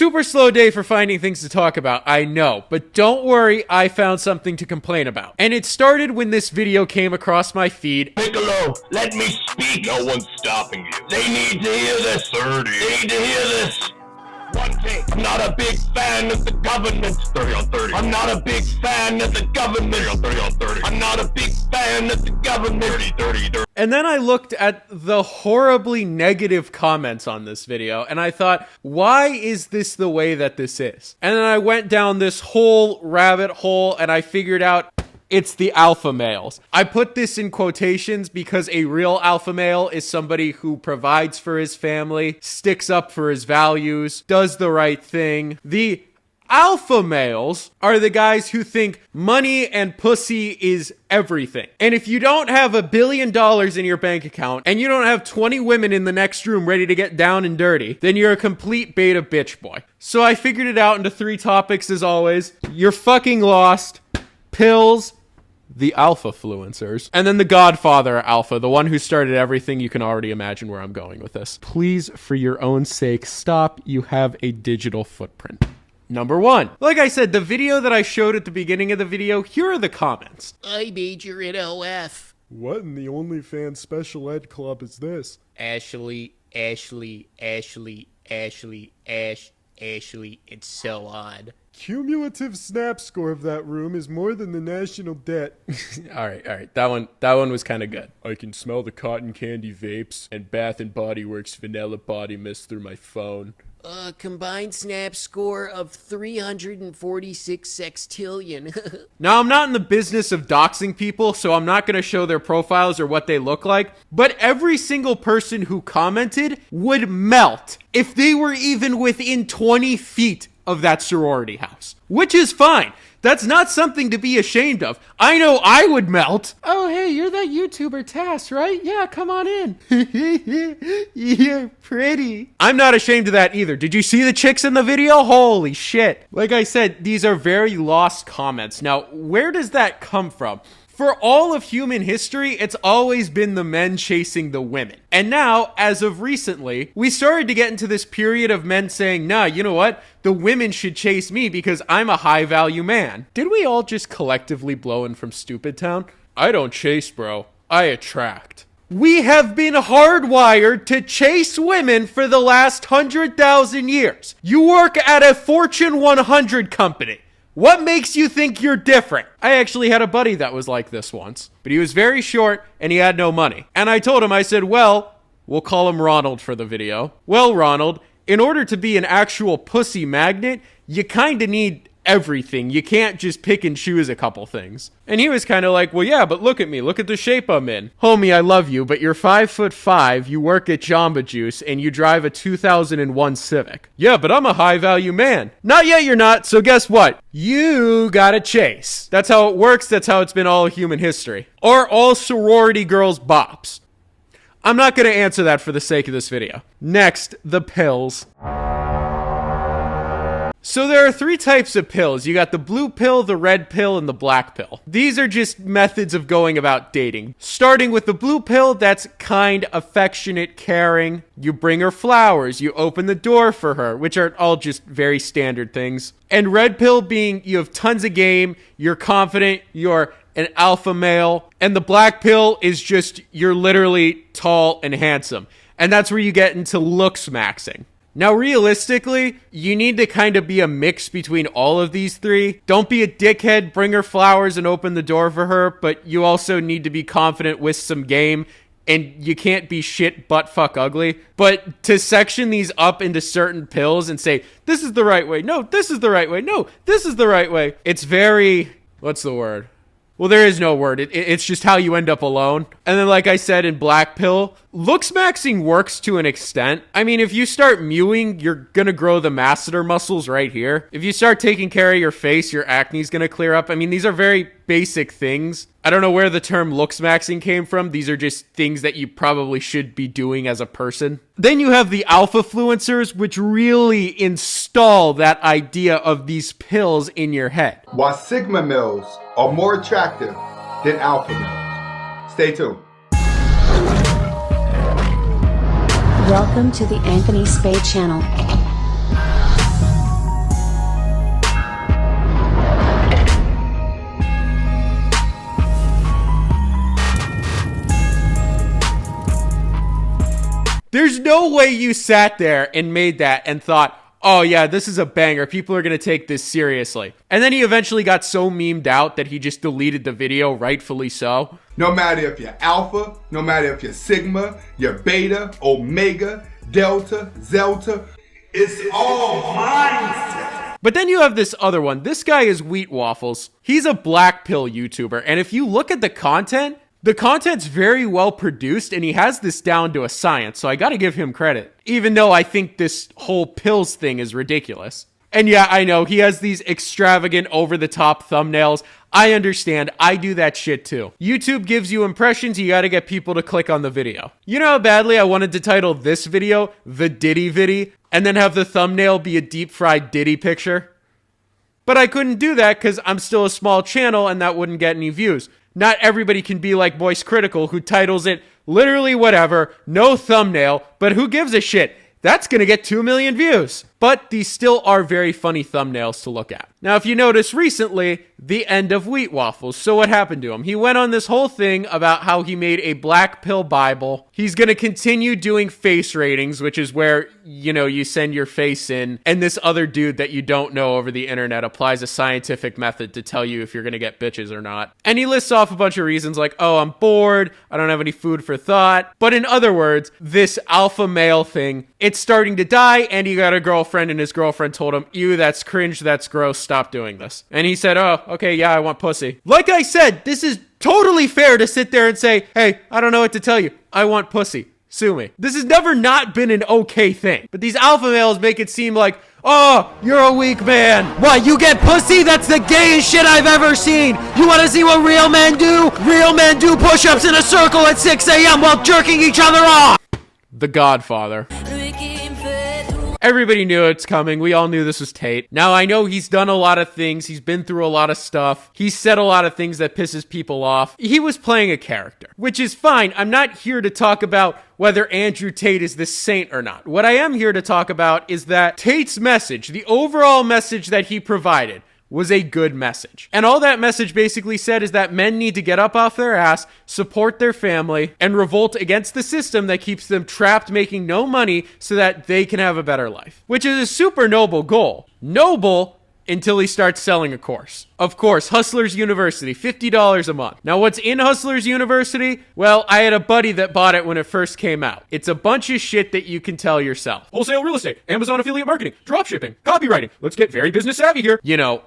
Super slow day for finding things to talk about, I know. But don't worry, I found something to complain about. And it started when this video came across my feed. Piccolo, let me speak. No one's stopping you. They need to hear this. 30. They need to hear this. One take. I'm not a big fan of the government. 30 on 30. I'm not a big fan of the government. 30 on 30 on 30. I'm not a big fan of the government. 30, 30, 30. And then I looked at the horribly negative comments on this video, and I thought, why is this the way that this is? And then I went down this whole rabbit hole, and I figured out it's the alpha males. I put this in quotations because a real alpha male is somebody who provides for his family, sticks up for his values, does the right thing. The alpha males are the guys who think money and pussy is everything. And if you don't have $1 billion in your bank account and you don't have 20 women in the next room ready to get down and dirty, then you're a complete beta bitch boy. So I figured it out into 3 topics as always. You're fucking lost. Pills. The alpha-fluencers, and then the godfather alpha, the one who started everything. You can already imagine where I'm going with this. Please, for your own sake, stop. You have a digital footprint. Number 1. Like I said, the video that I showed at the beginning of the video, here are the comments. I major in OF. What in the OnlyFans special ed club is this? Ashley, Ash, and so on. Cumulative snap score of that room is more than the national debt. All right. That one was kind of good. I can smell the cotton candy vapes and Bath & Body Works vanilla body mist through my phone. Combined snap score of 346 sextillion. Now, I'm not in the business of doxing people, so I'm not going to show their profiles or what they look like, but every single person who commented would melt if they were even within 20 feet of that sorority house, which is fine. That's not something to be ashamed of. I know I would melt. Oh, hey, you're that YouTuber Tass, right? Yeah, come on in. You're pretty. I'm not ashamed of that either. Did you see the chicks in the video? Holy shit. Like I said, these are very lost comments. Now, where does that come from? For all of human history, it's always been the men chasing the women. And now, as of recently, we started to get into this period of men saying, nah, you know what? The women should chase me because I'm a high-value man. Did we all just collectively blow in from Stupid Town? I don't chase, bro. I attract. We have been hardwired to chase women for the last 100,000 years. You work at a Fortune 100 company. What makes you think you're different? I actually had a buddy that was like this once, but he was very short and he had no money. And I told him, I said, well, we'll call him Ronald for the video. Well, Ronald, in order to be an actual pussy magnet, you kind of need everything. You can't just pick and choose a couple things. And he was kind of like, well, yeah, but look at me. Look at the shape I'm in. Homie, I love you, but you're 5'5", you work at Jamba Juice, and you drive a 2001 Civic. Yeah, but I'm a high-value man. Not yet, you're not, so guess what? You gotta chase. That's how it works. That's how it's been all human history. Are all sorority girls bops? I'm not gonna answer that for the sake of this video. Next, the pills. So there are 3 types of pills. You got the blue pill, the red pill, and the black pill. These are just methods of going about dating. Starting with the blue pill, that's kind, affectionate, caring. You bring her flowers, you open the door for her, which are all just very standard things. And red pill being you have tons of game, you're confident, you're an alpha male. And the black pill is just you're literally tall and handsome. And that's where you get into looks maxing. Now, realistically, you need to kind of be a mix between all of these 3. Don't be a dickhead, bring her flowers and open the door for her, but you also need to be confident with some game, and you can't be shit butt fuck ugly. But to section these up into certain pills and say, this is the right way, no, this is the right way, no, this is the right way, it's very, what's the word? Well, there is no word. It's just how you end up alone. And then, like I said, in black pill, looks maxing works to an extent. I mean, if you start mewing, you're gonna grow the masseter muscles right here. If you start taking care of your face, your acne's gonna clear up. I mean, these are very basic things. I don't know where the term looks maxing came from. These are just things that you probably should be doing as a person. Then you have the alpha-fluencers, which really install that idea of these pills in your head. Why Sigma males are more attractive than alpha males. Stay tuned. Welcome to the Anthony Spade channel. no way you sat there and made that and thought, oh yeah, this is a banger. People are going to take this seriously. And then he eventually got so memed out that he just deleted the video, rightfully so. No matter if you're alpha, no matter if you're sigma, you're beta, omega, delta, zelta, it's all mindset. But then you have this other one. This guy is Wheat Waffles. He's a black pill YouTuber. And if you look at the content's very well produced and he has this down to a science. So I got to give him credit, even though I think this whole pills thing is ridiculous. And yeah, I know he has these extravagant over the top thumbnails. I understand. I do that shit too. YouTube gives you impressions. You got to get people to click on the video. You know how badly I wanted to title this video The Diddy Viddy and then have the thumbnail be a deep fried Diddy picture? But I couldn't do that because I'm still a small channel and that wouldn't get any views. Not everybody can be like Moist Critical, who titles it literally whatever, no thumbnail, but who gives a shit? That's gonna get 2 million views. But these still are very funny thumbnails to look at. Now, if you notice recently, the end of Wheat Waffles. So what happened to him? He went on this whole thing about how he made a black pill Bible. He's going to continue doing face ratings, which is where, you send your face in, and this other dude that you don't know over the internet applies a scientific method to tell you if you're going to get bitches or not. And he lists off a bunch of reasons like, oh, I'm bored, I don't have any food for thought. But in other words, this alpha male thing, it's starting to die, and he got a girlfriend, and his girlfriend told him, ew, that's cringe, that's gross, stop doing this. And he said, oh, okay, yeah, I want pussy. Like I said, this is totally fair to sit there and say, hey, I don't know what to tell you. I want pussy. Sue me. This has never not been an okay thing. But these alpha males make it seem like, oh, you're a weak man. What, you get pussy? That's the gayest shit I've ever seen. You want to see what real men do? Real men do push-ups in a circle at 6 a.m. while jerking each other off. The Godfather. Everybody knew it's coming. We all knew this was Tate. Now, I know he's done a lot of things. He's been through a lot of stuff. He's said a lot of things that pisses people off. He was playing a character, which is fine. I'm not here to talk about whether Andrew Tate is this saint or not. What I am here to talk about is that Tate's message, the overall message that he provided, was a good message. And all that message basically said is that men need to get up off their ass, support their family, and revolt against the system that keeps them trapped making no money so that they can have a better life. Which is a super noble goal. Noble until he starts selling a course. Of course, Hustlers University, $50 a month. Now, what's in Hustlers University? Well, I had a buddy that bought it when it first came out. It's a bunch of shit that you can tell yourself. Wholesale real estate, Amazon affiliate marketing, dropshipping, copywriting. Let's get very business savvy here.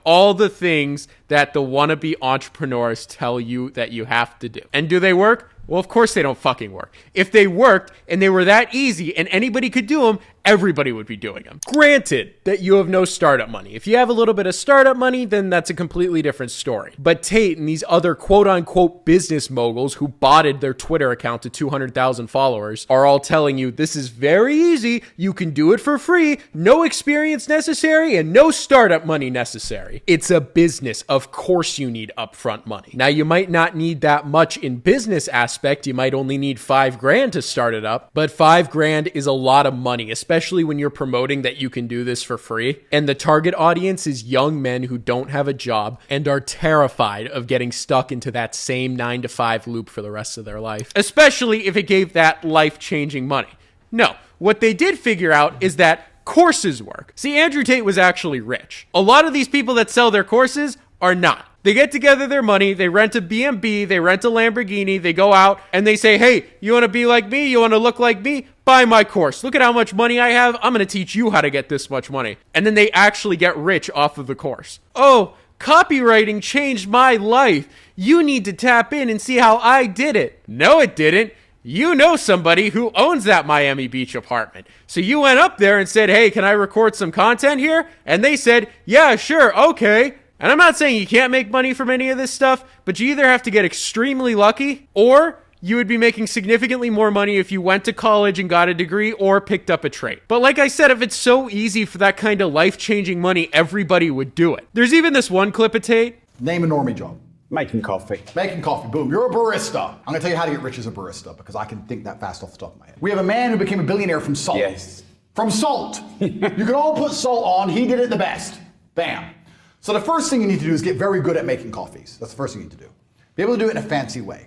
All the things that the wannabe entrepreneurs tell you that you have to do. And do they work? Well, of course they don't fucking work. If they worked and they were that easy and anybody could do them, everybody would be doing them. Granted that you have no startup money. If you have a little bit of startup money, then that's a completely different story. But Tate and these other quote-unquote business moguls who botted their Twitter account to 200,000 followers are all telling you this is very easy. You can do it for free. No experience necessary and no startup money necessary. It's a business. Of course you need upfront money. Now, you might not need that much in business aspect. You might only need $5,000 to start it up, but $5,000 is a lot of money, especially when you're promoting that you can do this for free. And the target audience is young men who don't have a job and are terrified of getting stuck into that same 9-to-5 loop for the rest of their life, especially if it gave that life-changing money. No, what they did figure out is that courses work. See, Andrew Tate was actually rich. A lot of these people that sell their courses are not. They get together their money, they rent a B&B, they rent a Lamborghini, they go out and they say, hey, you want to be like me? You want to look like me? Buy my course. Look at how much money I have. I'm going to teach you how to get this much money. And then they actually get rich off of the course. Oh, copywriting changed my life. You need to tap in and see how I did it. No, it didn't. You know somebody who owns that Miami Beach apartment. So you went up there and said, hey, can I record some content here? And they said, yeah, sure, okay. And I'm not saying you can't make money from any of this stuff, but you either have to get extremely lucky or you would be making significantly more money if you went to college and got a degree or picked up a trade. But like I said, if it's so easy for that kind of life-changing money, everybody would do it. There's even this one clip of Tate. Name a normie job. Making coffee. Making coffee. Boom. You're a barista. I'm going to tell you how to get rich as a barista because I can think that fast off the top of my head. We have a man who became a billionaire from salt. Yes. From salt. You can all put salt on. He did it the best. Bam. So the first thing you need to do is get very good at making coffees. That's the first thing you need to do. Be able to do it in a fancy way.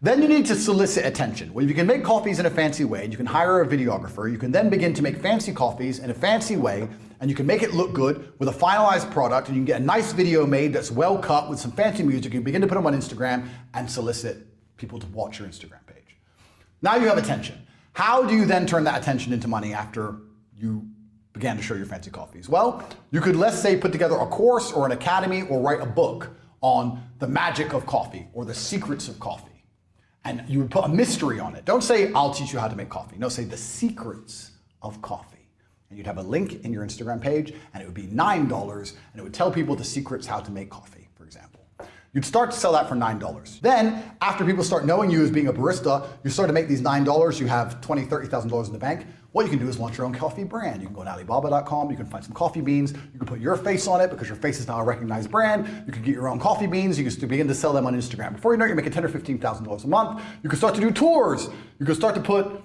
Then you need to solicit attention. Well, if you can make coffees in a fancy way, and you can hire a videographer, you can then begin to make fancy coffees in a fancy way, and you can make it look good with a finalized product, and you can get a nice video made that's well cut with some fancy music. You can begin to put them on Instagram and solicit people to watch your Instagram page. Now you have attention. How do you then turn that attention into money after you began to show your fancy coffees? Well, you could, let's say, put together a course or an academy or write a book on the magic of coffee or the secrets of coffee. And you would put a mystery on it. Don't say, I'll teach you how to make coffee. No, say the secrets of coffee. And you'd have a link in your Instagram page, and it would be $9, and it would tell people the secrets how to make coffee, for example. You'd start to sell that for $9. Then, after people start knowing you as being a barista, you start to make these $9, you have $20,000, $30,000 in the bank. What you can do is launch your own coffee brand. You can go to Alibaba.com, you can find some coffee beans, you can put your face on it because your face is now a recognized brand. You can get your own coffee beans, you can begin to sell them on Instagram. Before you know it, you're making $10,000 or $15,000 a month. You can start to do tours. You can start to put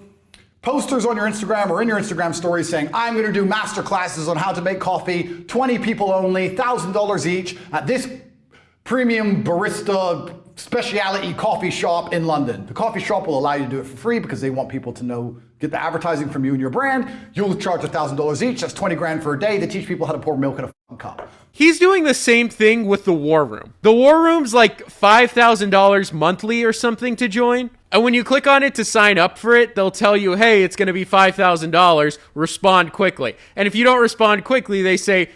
posters on your Instagram or in your Instagram stories saying, I'm gonna do master classes on how to make coffee, 20 people only, $1,000 each at this premium barista specialty coffee shop in London. The coffee shop will allow you to do it for free because they want people to know, get the advertising from you and your brand. You'll charge $1,000 each. That's 20 grand for a day. They teach people how to pour milk in a fucking cup. He's doing the same thing with the War Room. The War Room's like $5,000 monthly or something to join. And when you click on it to sign up for it, they'll tell you, hey, it's going to be $5,000. Respond quickly. And if you don't respond quickly, they say,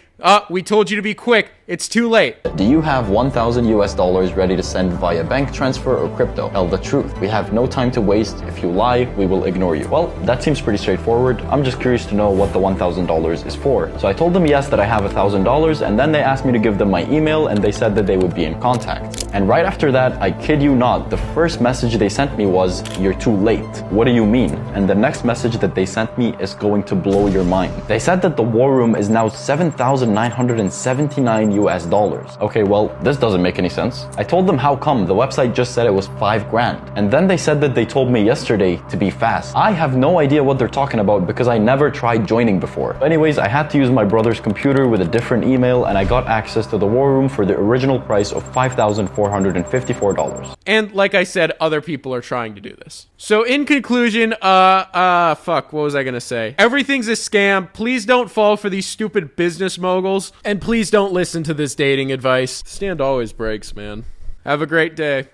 we told you to be quick. It's too late. Do you have $1,000 ready to send via bank transfer or crypto? Tell the truth. We have no time to waste. If you lie, we will ignore you. Well, that seems pretty straightforward. I'm just curious to know what the $1,000 is for. So I told them yes, that I have $1,000, and then they asked me to give them my email, and they said that they would be in contact. And right after that, I kid you not, the first message they sent me was, you're too late. What do you mean? And the next message that they sent me is going to blow your mind. They said that the War Room is now $7,979 US. Okay, well, this doesn't make any sense. I told them how come. The website just said it was 5 grand. And then they said that they told me yesterday to be fast. I have no idea what they're talking about because I never tried joining before. Anyways, I had to use my brother's computer with a different email, and I got access to the War Room for the original price of $5,454. And like I said, other people are trying to do this. So in conclusion, what was I gonna say? Everything's a scam. Please don't fall for these stupid business moguls. And please don't listen to this dating advice. Stand always breaks, man. Have a great day.